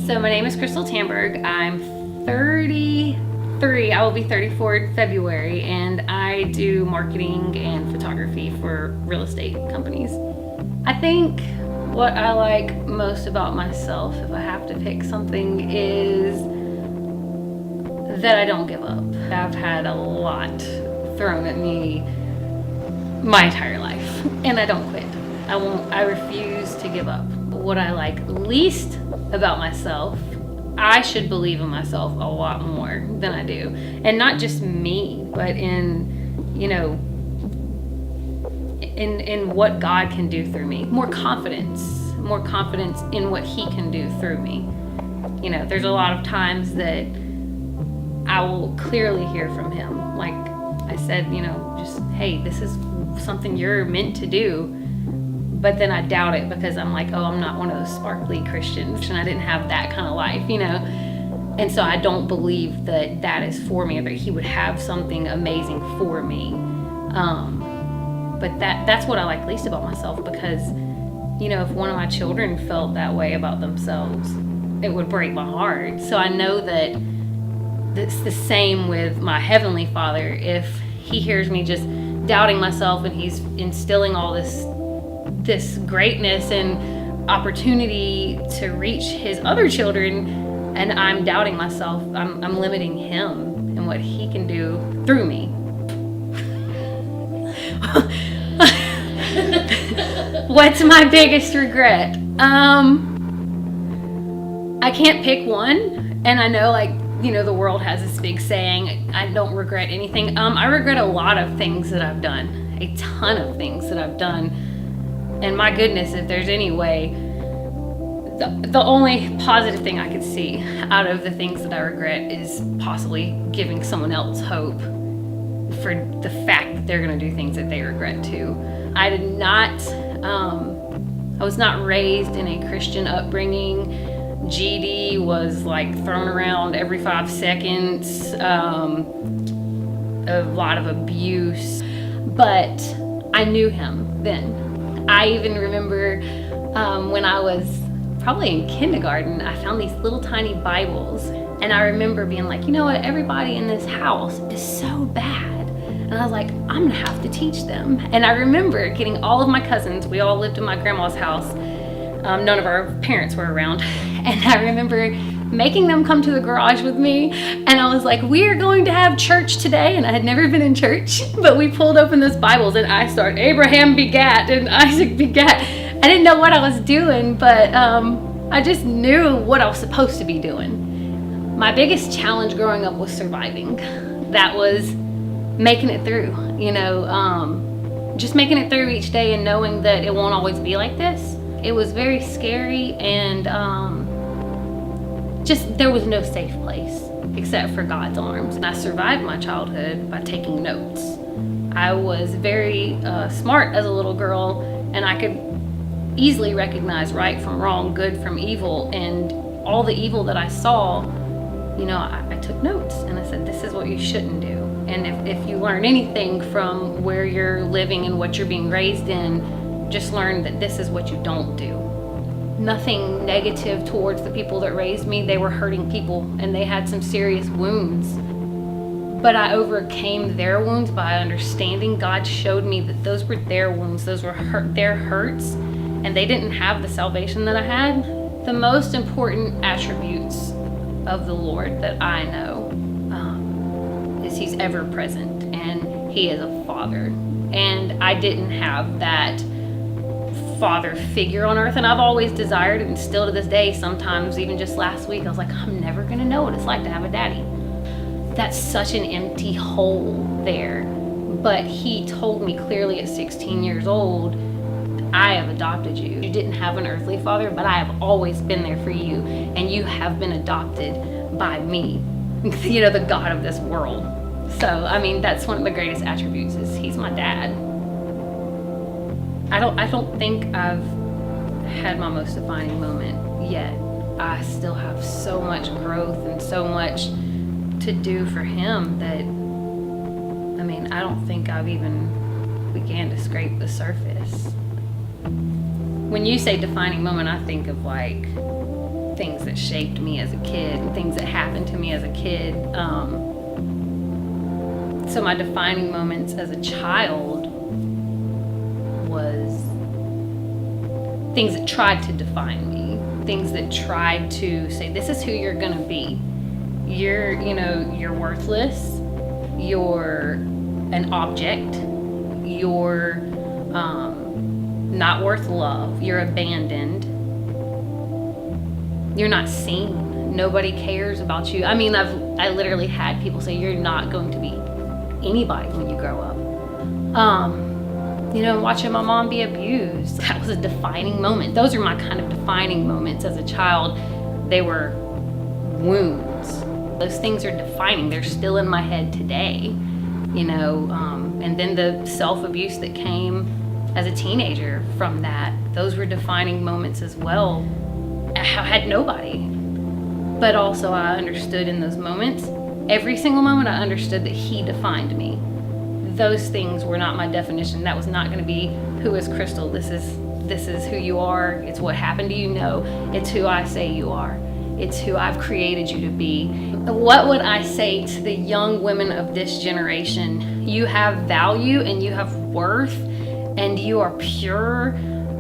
So my name is Crystal Tamberg. I'm 33. I will be 34 in February, and I do marketing and photography for real estate companies. I think what I like most about myself, if I have to pick something, is that I don't give up. I've had a lot thrown at me my entire life, and I don't quit. I refuse to give up. What I like least about myself, I should believe in myself a lot more than I do. And not just me, but in what God can do through me. More confidence in what He can do through me. There's a lot of times that I will clearly hear from Him. Like I said, just, hey, this is something you're meant to do. But then I doubt it because I'm like, oh, I'm not one of those sparkly Christians, and I didn't have that kind of life, And so I don't believe that that is for me, or that He would have something amazing for me. But that's what I like least about myself, because, if one of my children felt that way about themselves, it would break my heart. So I know that it's the same with my Heavenly Father. If He hears me just doubting myself and He's instilling all this greatness and opportunity to reach His other children, and I'm doubting myself, I'm limiting Him and what He can do through me. What's my biggest regret? I can't pick one, and I know the world has this big saying, I don't regret anything. I regret a lot of things that I've done, a ton of things that I've done. And my goodness, if there's any way, the only positive thing I could see out of the things that I regret is possibly giving someone else hope for the fact that they're going to do things that they regret too. I was not raised in a Christian upbringing. GD was thrown around every 5 seconds, a lot of abuse, but I knew Him then. I even remember when I was probably in kindergarten, I found these little tiny Bibles, and I remember being like, you know what, everybody in this house is so bad, and I was like, I'm gonna have to teach them. And I remember getting all of my cousins, we all lived in my grandma's house, none of our parents were around, and I remember making them come to the garage with me, and I was like, we are going to have church today, and I had never been in church, but we pulled open those Bibles, and I started, Abraham begat, and Isaac begat. I didn't know what I was doing, but I just knew what I was supposed to be doing. My biggest challenge growing up was surviving. That was making it through, just making it through each day and knowing that it won't always be like this. It was very scary, and there was no safe place except for God's arms. And I survived my childhood by taking notes. I was very smart as a little girl, and I could easily recognize right from wrong, good from evil, and all the evil that I saw, I took notes, and I said, this is what you shouldn't do. And if you learn anything from where you're living and what you're being raised in, just learn that this is what you don't do. Nothing negative towards the people that raised me. They were hurting people, and they had some serious wounds. But I overcame their wounds by understanding. God showed me that those were their wounds. Those were their hurts, and they didn't have the salvation that I had. The most important attributes of the Lord that I know is He's ever present, and He is a Father. And I didn't have that father figure on earth, and I've always desired, and still to this day, sometimes even just last week, I was like, I'm never gonna know what it's like to have a daddy. That's such an empty hole there. But He told me clearly at 16 years old, I have adopted you. You didn't have an earthly father, but I have always been there for you, and you have been adopted by me, the God of this world. So, that's one of the greatest attributes, is He's my dad. I don't think I've had my most defining moment yet. I still have so much growth and so much to do for Him that, I don't think I've even began to scrape the surface. When you say defining moment, I think of things that shaped me as a kid, things that happened to me as a kid. So my defining moments as a child was things that tried to define me, things that tried to say, this is who you're gonna be. You're worthless, you're an object, you're not worth love, you're abandoned, you're not seen, nobody cares about you. I mean, I literally had people say, you're not going to be anybody when you grow up. Watching my mom be abused, that was a defining moment. Those are my kind of defining moments as a child. They were wounds. Those things are defining. They're still in my head today, and then the self-abuse that came as a teenager from that, those were defining moments as well. I had nobody. But also I understood in those moments, every single moment I understood that he defined me. Those things were not my definition. That was not going to be, who is Crystal? This is who you are. It's what happened to you. No, it's who I say you are. It's who I've created you to be. What would I say to the young women of this generation? You have value and you have worth, and you are pure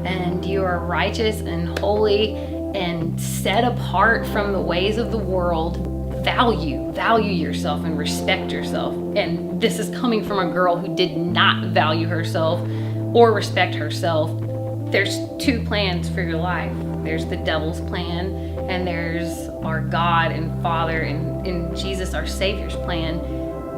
and you are righteous and holy and set apart from the ways of the world. Value yourself and respect yourself. And this is coming from a girl who did not value herself or respect herself. There's two plans for your life. There's the devil's plan, and there's our God and Father and Jesus, our Savior's plan.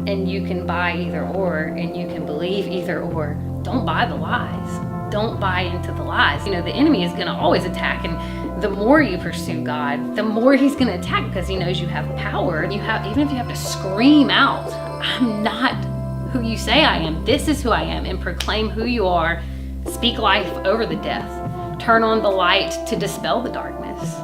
And you can buy either or, and you can believe either or. Don't buy the lies. Don't buy into the lies. The enemy is going to always attack, and the more you pursue God, the more he's going to attack, because he knows you have power. Even if you have to scream out, I'm not who you say I am. This is who I am, and proclaim who you are. Speak life over the death. Turn on the light to dispel the darkness.